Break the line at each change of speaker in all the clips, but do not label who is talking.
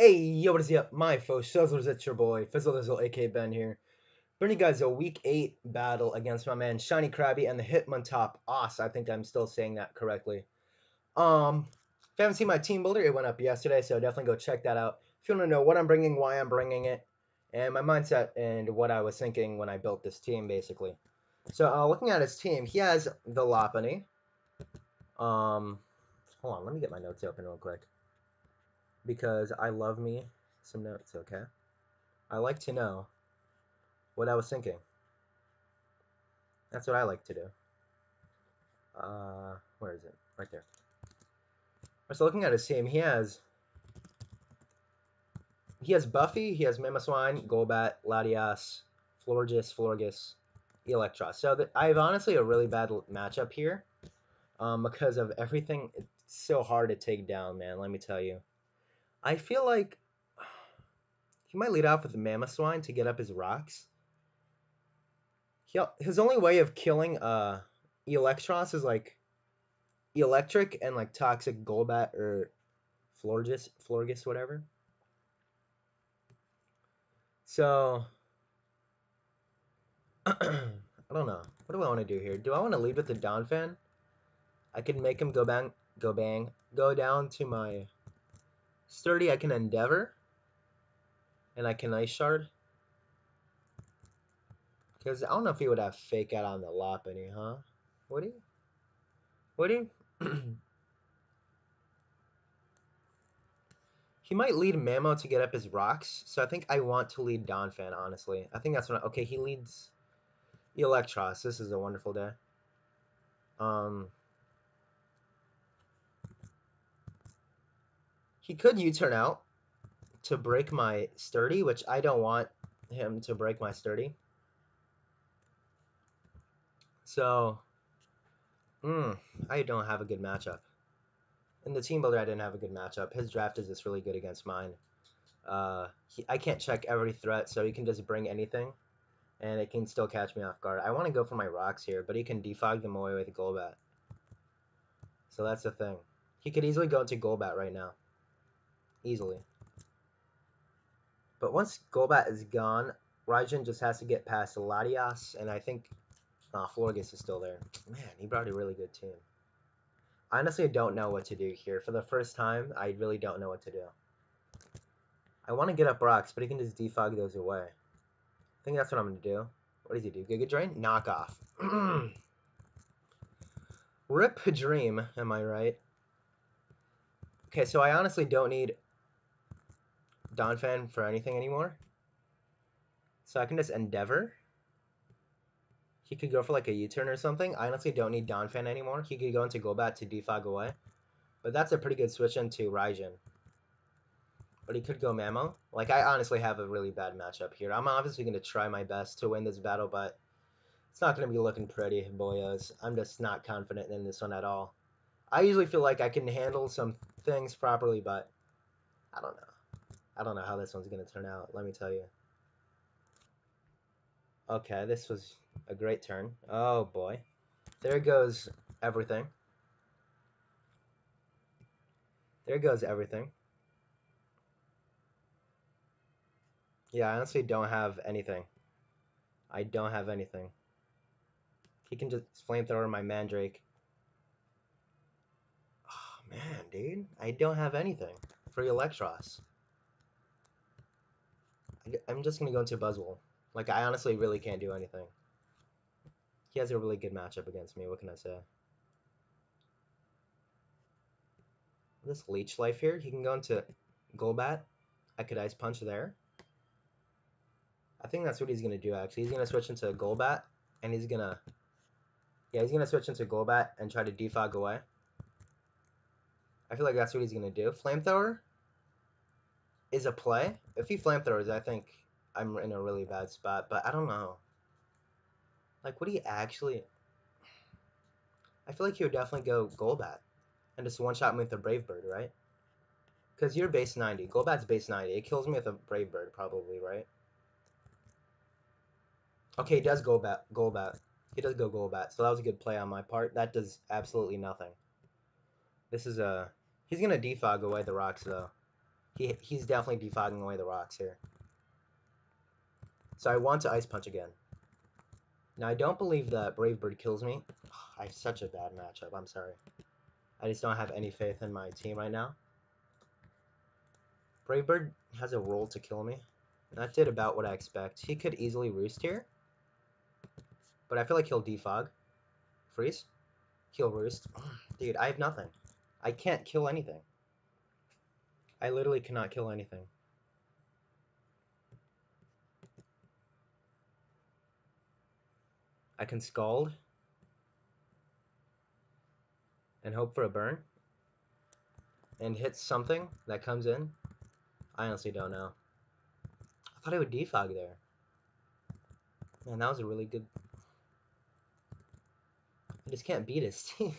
Hey, yo, what is up, my foes, Sizzlers, it's your boy, Fizzle aka Ben here. Bringing you guys a Week 8 battle against my man, Shiny Krabby, and the Hitmontop Os. I think I'm still saying that correctly. If you haven't seen my team builder, it went up yesterday, so definitely go check that out. If you want to know what I'm bringing, why I'm bringing it, and my mindset, and what I was thinking when I built this team, basically. So, looking at his team, he has the Lopunny. Hold on, let me get my notes open real quick. Because I love me some notes, okay? I like to know what I was thinking. That's what I like to do. Where is it? Right there. So looking at his team, he has Buffy, he has Mamoswine, Golbat, Latias, Florges, Electros. So I have honestly a really bad matchup here, because of everything. It's so hard to take down, man. Let me tell you. I feel like he might lead off with Mamoswine to get up his rocks. His only way of killing Electros is like electric and like toxic Golbat or Florges, whatever. So I don't know. What do I want to do here? Do I want to lead with the Donphan? I can make him go bang, go down to my Sturdy. I can Endeavor, and I can Ice Shard. Because I don't know if he would have Fake Out on the Lopunny, huh? Would he? Would he? He might lead Mamo to get up his rocks, so I think I want to lead Donphan, honestly. I think that's what okay, he leads Electros. This is a wonderful day. He could U-turn out to break my Sturdy, which I don't want him to break my Sturdy. So, I don't have a good matchup. In the team builder, I didn't have a good matchup. His draft is just really good against mine. I can't check every threat, so he can just bring anything, and it can still catch me off guard. I want to go for my rocks here, but he can defog them away with Golbat. So that's the thing. He could easily go into Golbat right now. Easily. But once Golbat is gone, Raijin just has to get past Latias, and I think Florges is still there. Man, he brought a really good team. Honestly, I don't know what to do here. For the first time, I really don't know what to do. I want to get up rocks, but he can just defog those away. I think that's what I'm going to do. What does he do? Giga Drain? Knock off. Rip Dream, am I right? Okay, so I honestly don't need Donphan for anything anymore. So I can just Endeavor. He could go for like a U-turn or something. I honestly don't need Donphan anymore. He could go into Golbat to defog away. But that's a pretty good switch into Raijin. But he could go Mamo. Like, I honestly have a really bad matchup here. I'm obviously going to try my best to win this battle, but it's not going to be looking pretty, boyos. I'm just not confident in this one at all. I usually feel like I can handle some things properly, but I don't know. I don't know how this one's going to turn out, let me tell you. Okay, this was a great turn. Oh, boy. There goes everything. There goes everything. Yeah, I honestly don't have anything. I don't have anything. He can just flamethrower my Mandrake. Oh, man, dude. I don't have anything for Electros. I'm just going to go into Buzzwole. Like, I honestly really can't do anything. He has a really good matchup against me. What can I say? This Leech Life here, he can go into Golbat. I could Ice Punch there. I think that's what he's going to do, actually. He's going to switch into Golbat, and he's going to... Yeah, he's going to switch into Golbat and try to defog away. I feel like that's what he's going to do. Flamethrower is a play. If he Flamethrowers, I think I'm in a really bad spot, but I don't know. Like, would he actually... I feel like he would definitely go Golbat and just one-shot me with a Brave Bird, right? Because you're base 90. Golbat's base 90. It kills me with a Brave Bird, probably, right? Okay, he does Golbat. He does go Golbat, so that was a good play on my part. That does absolutely nothing. This is a... He's going to defog away the rocks, though. He's definitely defogging away the rocks here. So I want to Ice Punch again. Now, I don't believe that Brave Bird kills me. I have such a bad matchup. I'm sorry. I just don't have any faith in my team right now. Brave Bird has a roll to kill me. That did about what I expect. He could easily Roost here. But I feel like he'll defog. Freeze. He'll Roost. Dude, I have nothing. I can't kill anything. I literally cannot kill anything. I can Scald. And hope for a burn. And hit something that comes in. I honestly don't know. I thought I would defog there. Man, that was a really good... I just can't beat his team.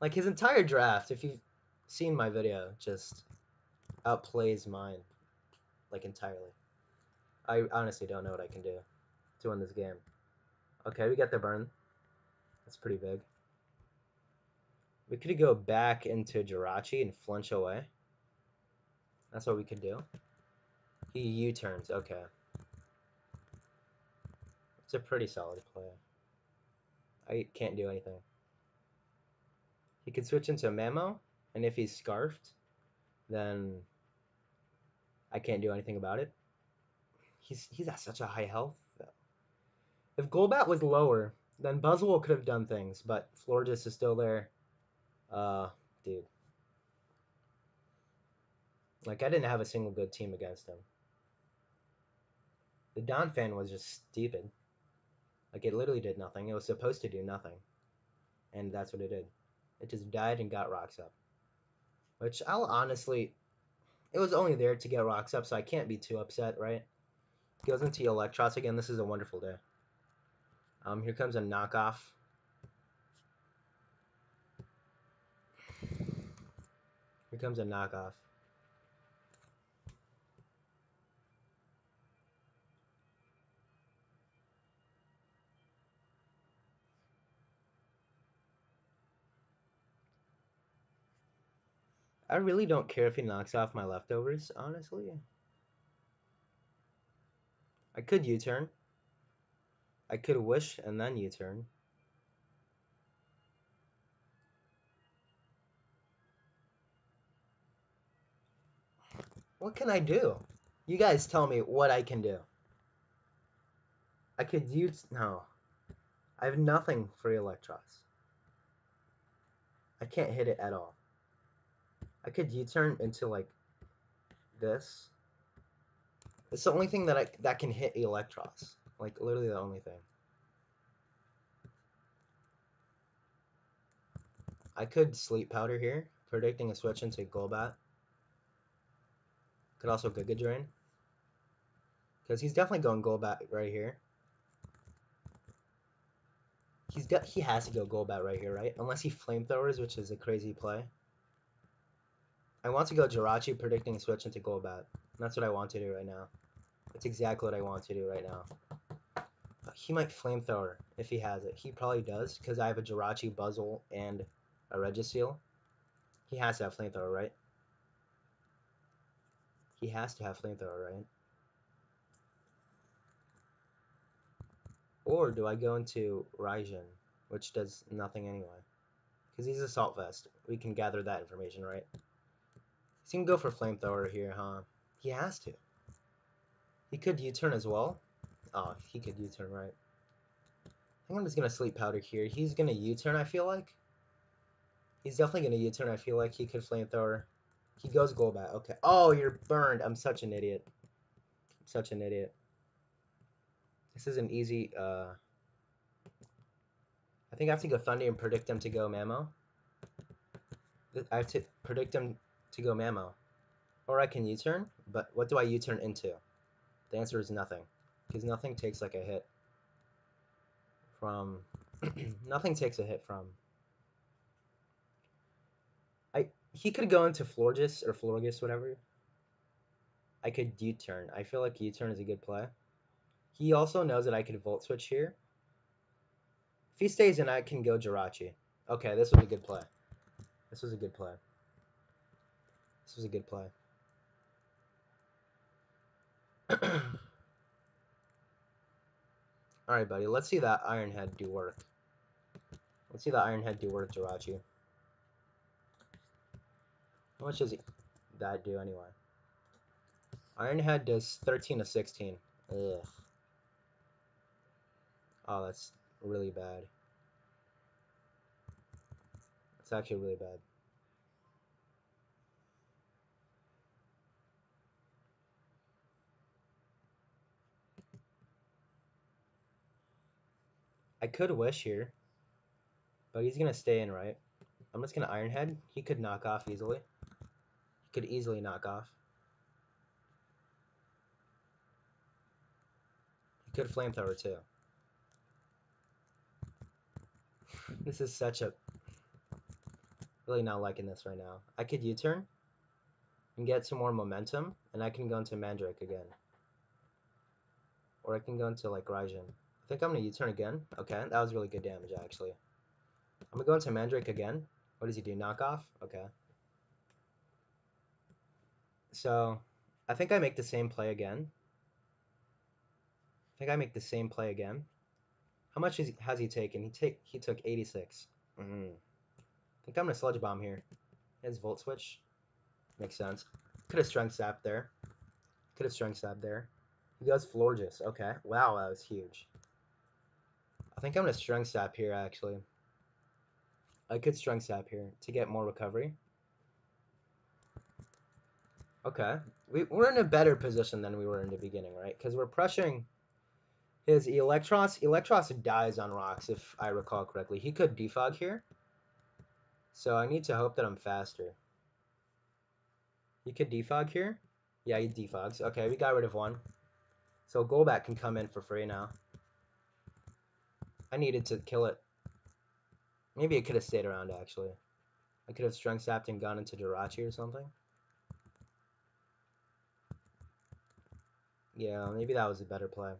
Like, his entire draft, if you've seen my video, just outplays mine. Like, entirely. I honestly don't know what I can do to win this game. Okay, we get the burn. That's pretty big. We could go back into Jirachi and flinch away. That's what we could do. He U-turns. Okay. It's a pretty solid play. I can't do anything. He could switch into Mamo, and if he's Scarfed, then I can't do anything about it. He's at such a high health, though. If Golbat was lower, then Buzzwole could have done things, but Florges is still there. Dude. Like, I didn't have a single good team against him. The Donphan was just stupid. Like, it literally did nothing. It was supposed to do nothing. And that's what it did. It just died and got rocks up. Which I'll honestly... It was only there to get rocks up, so I can't be too upset, right? Goes into Electros again. This is a wonderful day. Here comes a knockoff. Here comes a knockoff. I really don't care if he knocks off my leftovers, honestly. I could U-turn. I could Wish and then U-turn. What can I do? You guys tell me what I can do. I could use... No. I have nothing for Electros. I can't hit it at all. I could U-turn into, like, this. It's the only thing that can hit Electros. Like, literally the only thing. I could Sleep Powder here, predicting a switch into Golbat. Could also Giga Drain. Because he's definitely going Golbat right here. He has to go Golbat right here, right? Unless he Flamethrowers, which is a crazy play. I want to go Jirachi, predicting a switch into Golbat. That's what I want to do right now. That's exactly what I want to do right now. He might Flamethrower if he has it. He probably does, because I have a Jirachi, Buzzle, and a Registeel. He has to have Flamethrower, right? He has to have Flamethrower, right? Or do I go into Raijin, which does nothing anyway? Because he's Assault Vest. We can gather that information, right? He's going to go for Flamethrower here, huh? He has to. He could U-turn as well. Oh, he could U-turn, right? I think I'm just going to Sleep Powder here. He's going to U-turn, I feel like. He's definitely going to U-turn, I feel like. He could Flamethrower. He goes Golbat. Okay. Oh, you're burned. I'm such an idiot. I'm such an idiot. This is an easy... I think I have to go Thunder and predict him to go Mamo. I have to predict him to go Mamo. Or I can U-turn, but what do I U-turn into? The answer is nothing. Because nothing takes like a hit from... nothing takes a hit from... He could go into Florges or Florges, whatever. I could U-turn. I feel like U-turn is a good play. He also knows that I could Volt Switch here. If he stays in, I can go Jirachi. Okay, this was a good play. This was a good play. This was a good play. Alright, buddy. Let's see that Iron Head do work. Let's see that Iron Head do work, Jirachi. How much does that do anyway? Iron Head does 13 to 16. Ugh. Oh, that's really bad. It's actually really bad. I could wish here, but he's gonna stay in, right? I'm just gonna Iron Head. He could knock off easily. He could easily knock off. He could Flamethrower too. This is such a... Really not liking this right now. I could U-turn and get some more momentum, and I can go into Mandrake again. Or I can go into, like, Raijin. I think I'm gonna U-turn again. Okay, that was really good damage, actually. I'm gonna go into Mandrake again. What does he do? Knock off? Okay. So, I think I make the same play again. How much has he taken? He took 86. I think I'm gonna Sludge Bomb here. His Volt Switch. Makes sense. Could have Strength Sap there. He goes Florges. Okay. Wow, that was huge. I think I'm gonna Strength Sap here, actually. I could Strength Sap here to get more recovery. Okay. We're in a better position than we were in the beginning, right? Because we're pressuring his Electros. Electros dies on rocks, if I recall correctly. He could Defog here. So I need to hope that I'm faster. He could Defog here. Yeah, he Defogs. Okay, we got rid of one. So Golbat can come in for free now. I needed to kill it. Maybe it could have stayed around, actually. I could have Strength Sapped and gone into Jirachi or something. Yeah, maybe that was a better play.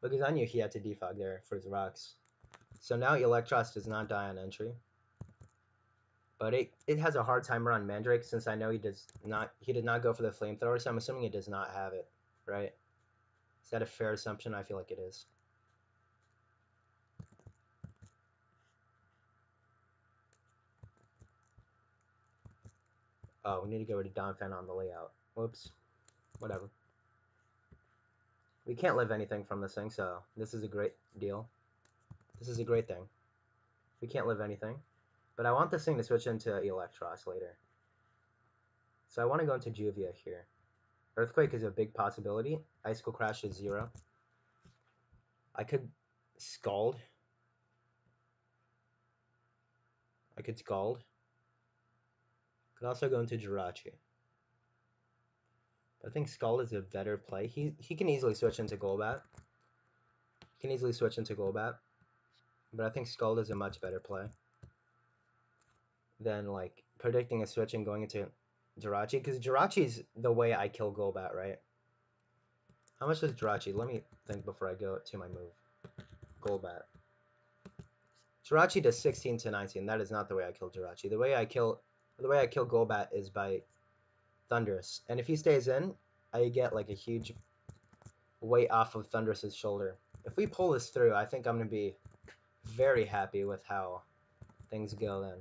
Because I knew he had to defog there for his rocks. So now Electros does not die on entry. But it has a hard time around Mandrake since I know he did not go for the Flamethrower, so I'm assuming it does not have it, right? Is that a fair assumption? I feel like it is. Oh, we need to get rid of Donphan on the layout. Whoops. Whatever. We can't live anything from this thing, so this is a great deal. This is a great thing. We can't live anything. But I want this thing to switch into Electros later. So I want to go into Juvia here. Earthquake is a big possibility. Icicle Crash is 0. I could Scald. Could also go into Jirachi. But I think Scald is a better play. He can easily switch into Golbat. But I think Scald is a much better play than like predicting a switch and going into Jirachi. Because Jirachi's the way I kill Golbat, right? How much does Jirachi? Let me think before I go to my move. Golbat. Jirachi does 16 to 19. That is not the way I kill Jirachi. The way I kill Golbat is by Thundurus. And if he stays in, I get like a huge weight off of Thundurus' shoulder. If we pull this through, I think I'm going to be very happy with how things go then.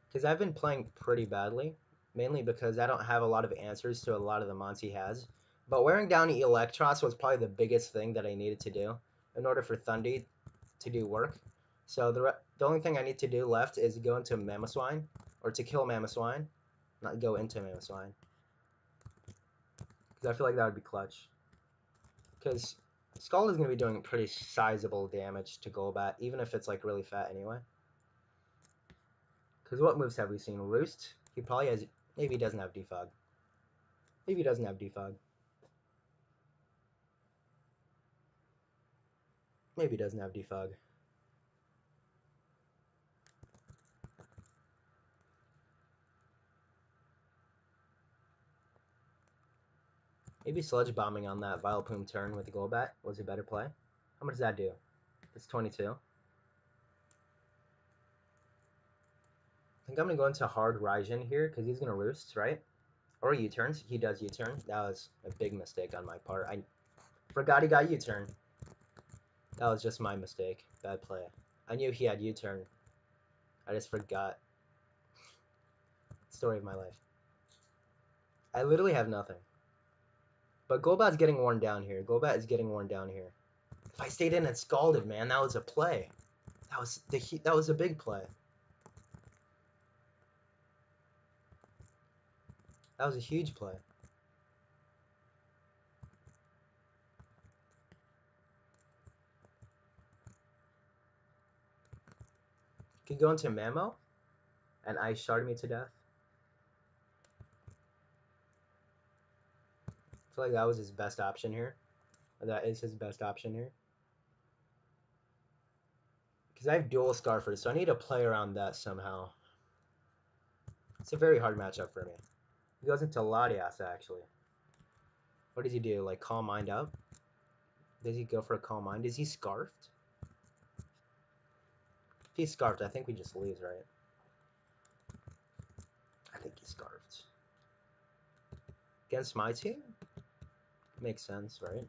Because I've been playing pretty badly, mainly because I don't have a lot of answers to a lot of the mons he has. But wearing down Electros was probably the biggest thing that I needed to do in order for Thundy to do work. So the only thing I need to do left is go into Mamoswine, or to kill Mamoswine, not go into Mamoswine. Because I feel like that would be clutch. Because Scald is going to be doing pretty sizable damage to Golbat, even if it's like really fat anyway. Because what moves have we seen? Roost? He probably has... Maybe he doesn't have Defog. Maybe he doesn't have Defog. Maybe Sludge Bombing on that Vileplume turn with the Golbat was a better play. How much does that do? It's 22. I think I'm going to go into Hard Raijin here, because he's going to Roost, right? Or U-turns. He does U-turn. That was a big mistake on my part. I forgot he got U-turn. That was just my mistake. Bad play. I knew he had U-turn. I just forgot. Story of my life. I literally have nothing. But Golbat's getting worn down here. Golbat is getting worn down here. If I stayed in and scalded, man, that was a play. That was a big play. That was a huge play. Could go into Mamo and Ice Shard me to death. I feel like that was his best option here. Or that is his best option here. Because I have dual Scarfers, so I need to play around that somehow. It's a very hard matchup for me. He goes into Latias, actually. What does he do? Like, Calm Mind up? Does he go for a Calm Mind? Is he Scarfed? If he's Scarfed, I think we just lose, right? I think he's Scarfed. Against my team? Makes sense, right?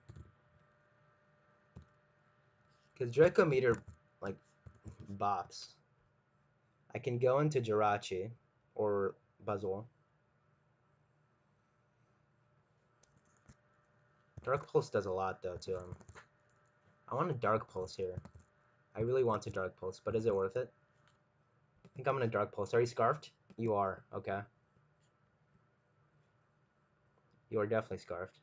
Because Draco Meter, like, bops. I can go into Jirachi or Buzzle. Dark Pulse does a lot, though, to him. I want a Dark Pulse here. I really want a Dark Pulse, but is it worth it? I think I'm going to Dark Pulse. Are you Scarfed? You are. Okay. You are definitely Scarfed.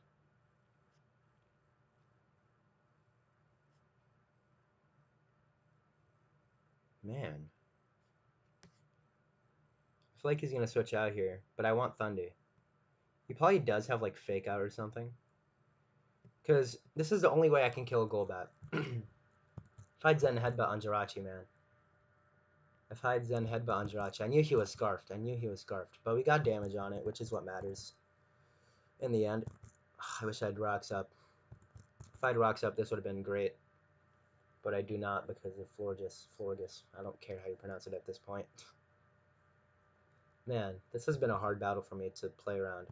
Man. I feel like he's going to switch out here, but I want Thunder. He probably does have, like, Fake Out or something. Because this is the only way I can kill a Golbat. If I'd Zen Headbutt on Jirachi, man. If I'd Zen Headbutt on Jirachi. I knew he was Scarfed. I knew he was Scarfed. But we got damage on it, which is what matters. In the end. I wish I had Rocks Up. If I had Rocks Up, this would have been great. But I do not because of Florgus. I don't care how you pronounce it at this point. Man, this has been a hard battle for me to play around.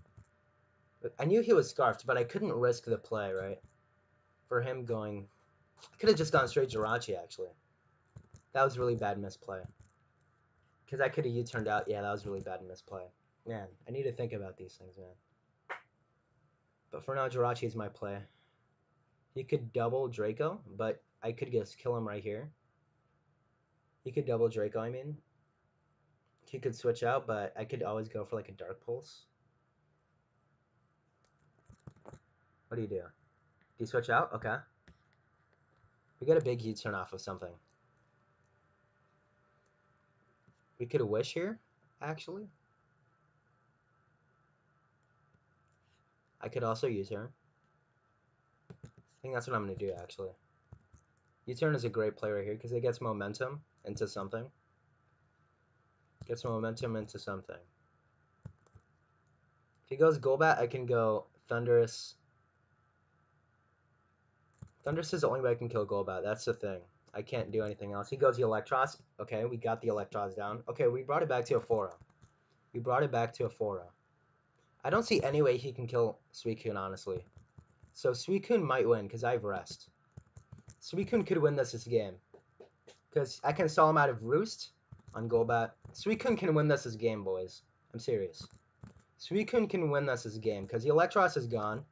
But I knew he was Scarfed, but I couldn't risk the play, right? For him going... I could have just gone straight Jirachi, actually. That was really bad misplay. Because I could have U-turned out. Yeah, that was really bad misplay. Man, I need to think about these things, man. But for now, Jirachi is my play. He could double Draco, but I could just kill him right here. He could double Draco, I mean. He could switch out, but I could always go for like a Dark Pulse. What do you do? Do you switch out? Okay. We get a big heat turn off of something. We could Wish here, actually. I could also U-turn. I think that's what I'm going to do, actually. U-turn is a great play right here because it gets momentum into something. Gets momentum into something. If he goes Golbat, I can go Thundurus. Thundurus is the only way I can kill Golbat. That's the thing. I can't do anything else. He goes the Electros. Okay, we got the Electros down. Okay, we brought it back to a 4-0. We brought it back to a 4-0. I don't see any way he can kill Suicune, honestly. So Suicune might win because I have Rest. Suicune could win this game. Because I can stall him out of Roost on Golbat. Suicune can win this game, boys. I'm serious. Suicune can win this game because the Electros is gone.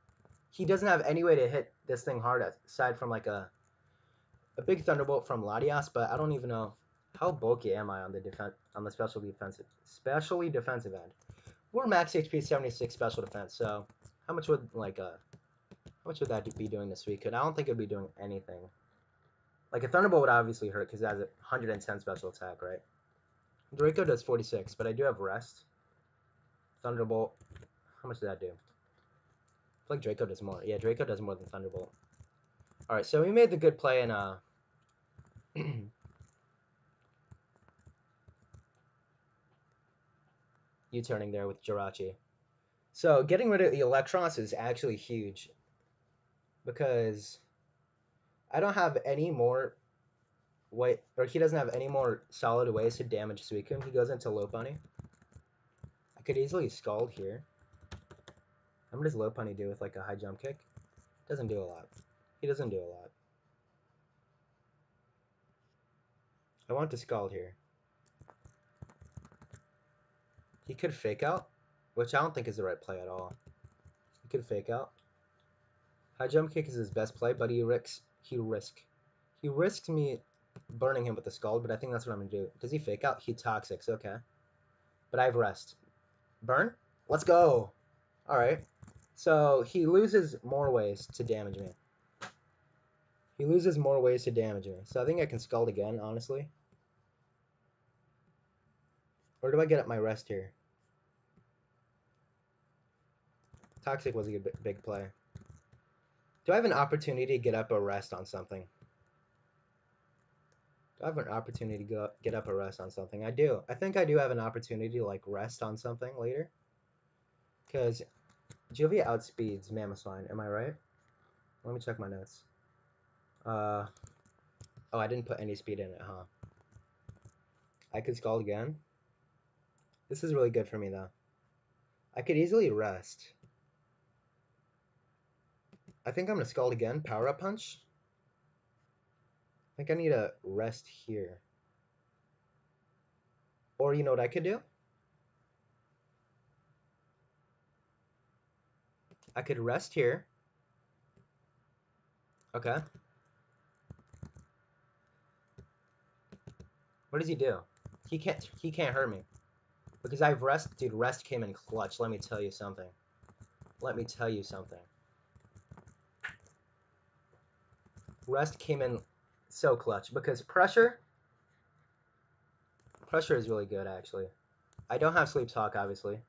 He doesn't have any way to hit this thing hard aside from like a big Thunderbolt from Latias, but I don't even know how bulky am I on the specially defensive end. We're max HP 76 special defense, so how much would that be doing this week? I don't think it'd be doing anything. Like a Thunderbolt would obviously hurt because it has a 110 special attack, right? Draco does 46, but I do have Rest. Thunderbolt, how much did that do? I feel like Draco does more. Yeah, Draco does more than Thunderbolt. Alright, so we made the good play in U-turning there with Jirachi. So getting rid of the Electros is actually huge because I don't have any more he doesn't have any more solid ways to damage Suicune. He goes into Lopunny. I could easily Scald here. What does low punny do with like a high jump kick? Doesn't do a lot. He doesn't do a lot. I want to scald here. He could fake out, which I don't think is the right play at all. He could fake out. High jump kick is his best play, but he risks me burning him with the scald, but I think that's what I'm gonna do. Does he fake out? He toxics, okay. But I have rest. Burn? Let's go! Alright. So he loses more ways to damage me. He loses more ways to damage me. So I think I can scald again, honestly. Or do I get up my rest here? Toxic was a good big play. Do I have an opportunity to get up a rest on something? Do I have an opportunity to get up a rest on something? I do. I think I do have an opportunity to like rest on something later. Because Juvia outspeeds Mamoswine, am I right? Let me check my notes. Oh, I didn't put any speed in it, huh? I could scald again. This is really good for me, though. I could easily rest. I think I'm going to scald again. Power up punch. I think I need to rest here. Or you know what I could do? I could rest here. Okay. What does he do? He can't hurt me. Because I have rest. Dude, rest came in clutch. Let me tell you something. Let me tell you something. Rest came in so clutch. Because pressure is really good, actually. I don't have sleep talk, obviously.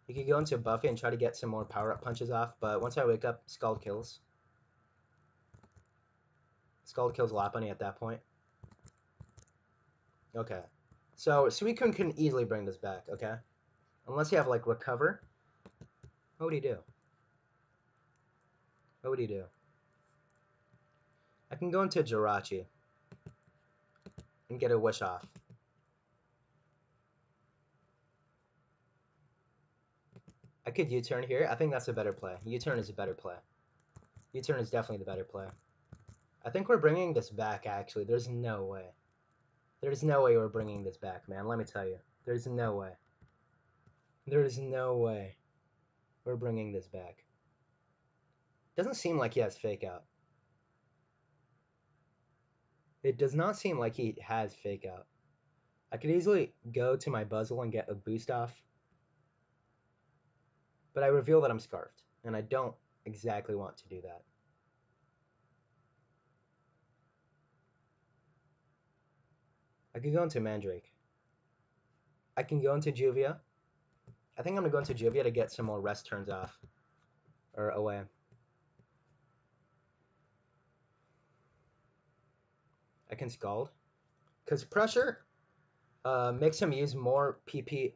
You could go into Buffy and try to get some more power-up punches off, but once I wake up, Scald kills. Scald kills Lopunny at that point. Okay. So Suicune can easily bring this back, okay? Unless you have, like, Recover. What would he do? What would he do? I can go into Jirachi and get a Wish off. I could U-turn here. I think that's a better play. U-turn is a better play. U-turn is definitely the better play. I think we're bringing this back, actually. There's no way. There's no way we're bringing this back, man. Let me tell you. There's no way. There's no way we're bringing this back. Doesn't seem like he has Fake Out. It does not seem like he has Fake Out. I could easily go to my Buzzle and get a boost off. But I reveal that I'm Scarfed, and I don't exactly want to do that. I could go into Mandrake. I can go into Juvia. I think I'm going to go into Juvia to get some more rest turns off. Or away. I can Scald. Because Pressure makes him use more PP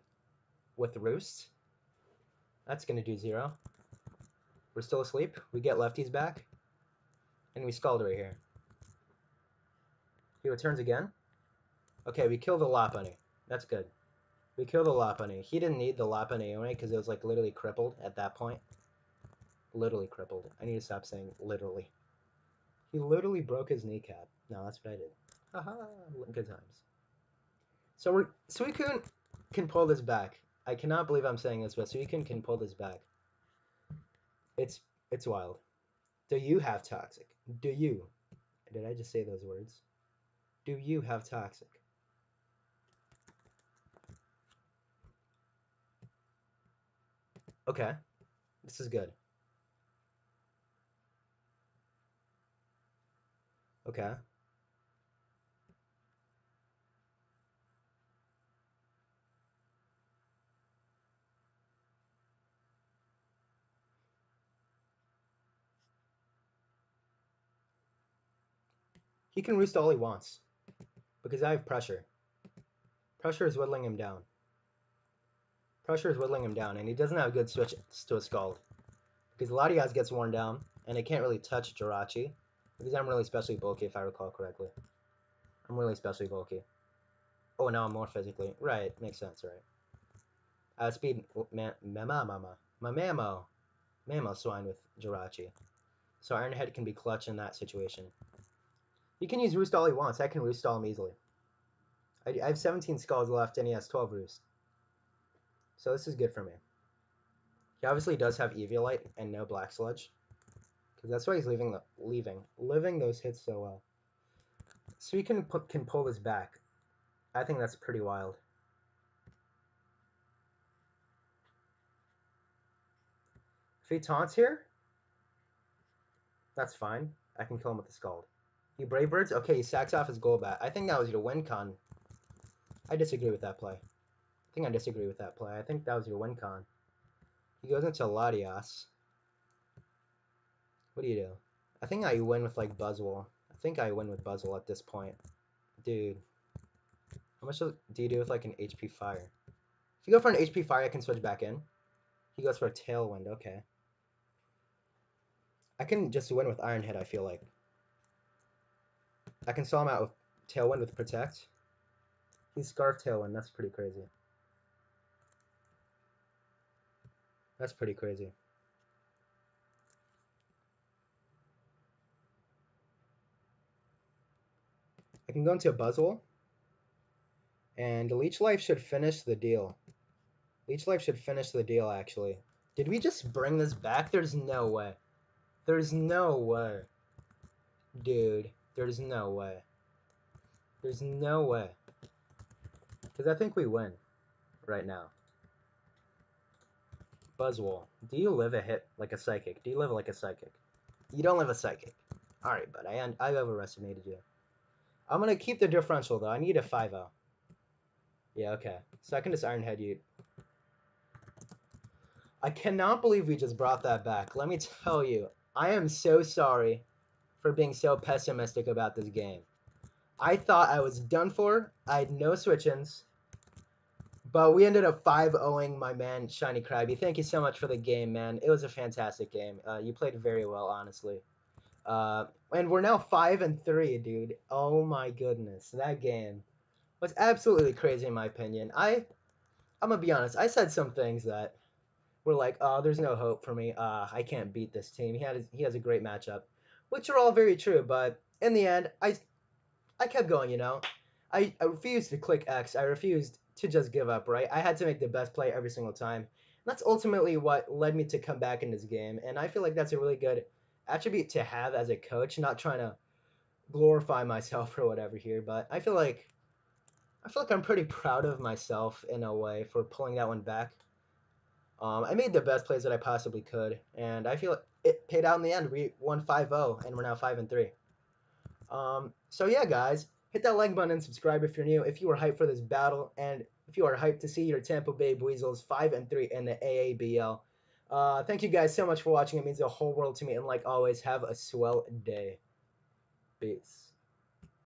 with Roost. That's going to do 0. We're still asleep. We get Lefties back. And we Scald right here. He returns again. Okay, we kill the Lopunny. That's good. We kill the Lopunny. He didn't need the Lopunny anyway because it was like literally crippled at that point. Literally crippled. I need to stop saying literally. He literally broke his kneecap. No, that's what I did. Haha, good times. So Suicune can pull this back. I cannot believe I'm saying this, but Suicune can pull this back. It's wild. Do you have Toxic? Do you? Did I just say those words? Do you have Toxic? Okay. This is good. Okay. He can roost all he wants. Because I have Pressure. Pressure is whittling him down. Pressure is whittling him down, and he doesn't have a good switch to a Scald. Because Latias gets worn down, and it can't really touch Jirachi. Because I'm really specially bulky, if I recall correctly. I'm really specially bulky. Oh, now I'm more physically. Right, makes sense, right. Speed, Mamamo. Mammo Swine with Jirachi. So Iron Head can be clutch in that situation. He can use Roost all he wants. I can Roost all him easily. I have 17 skulls left, and he has 12 Roost. So this is good for me. He obviously does have Eviolite and no Black Sludge. Because that's why he's living those hits so well. So he can pull this back. I think that's pretty wild. If he taunts here, that's fine. I can kill him with the Scald. He Brave Birds? Okay, he sacks off his Golbat. I think that was your win con. I disagree with that play. I disagree with that play. I think that was your win con. He goes into Latias. What do you do? I think I win with like Buzzwole. I think I win with Buzzwole at this point. Dude. How much do you do with like an HP Fire? If you go for an HP Fire, I can switch back in. He goes for a Tailwind. Okay. I can just win with Iron Head, I feel like. I can stall him out with Tailwind with Protect. He's Scarf Tailwind. That's pretty crazy. That's pretty crazy. I can go into a Buzzwole. And Leech Life should finish the deal. Leech Life should finish the deal, actually. Did we just bring this back? There's no way. There's no way. Dude, there's no way. There's no way. Because I think we win right now. Buzzwole, do you live a hit like a Psychic? Do you live like a Psychic? You don't live a Psychic. Alright, bud. I overestimated you. I'm going to keep the differential, though. I need a 5-0. Yeah, okay. So I can just Iron Head you. I cannot believe we just brought that back. Let me tell you, I am so sorry for being so pessimistic about this game. I thought I was done for. I had no switch-ins. But we ended up 5-0ing my man, Shiny Krabby. Thank you so much for the game, man. It was a fantastic game. You played very well, honestly. And we're now 5-3, dude. Oh my goodness. That game was absolutely crazy in my opinion. I'm gonna be honest. I said some things that were like, oh, there's no hope for me. I can't beat this team. He has a great matchup, which are all very true. But in the end, I kept going. You know, I refused to click X. I refused to just give up. Right. I had to make the best play every single time. And that's ultimately what led me to come back in this game. And I feel like that's a really good attribute to have as a coach. Not trying to glorify myself or whatever here, but I feel like I'm pretty proud of myself in a way for pulling that one back. I made the best plays that I possibly could, and I feel it paid out in the end. We won 5-0, and we're now 5-3. So yeah, guys, hit that like button and subscribe if you're new. If you are hyped for this battle, and if you are hyped to see your Tampa Bay Weasels 5-3 in the AABL. Thank you guys so much for watching. It means the whole world to me, and like always, have a swell day. Peace.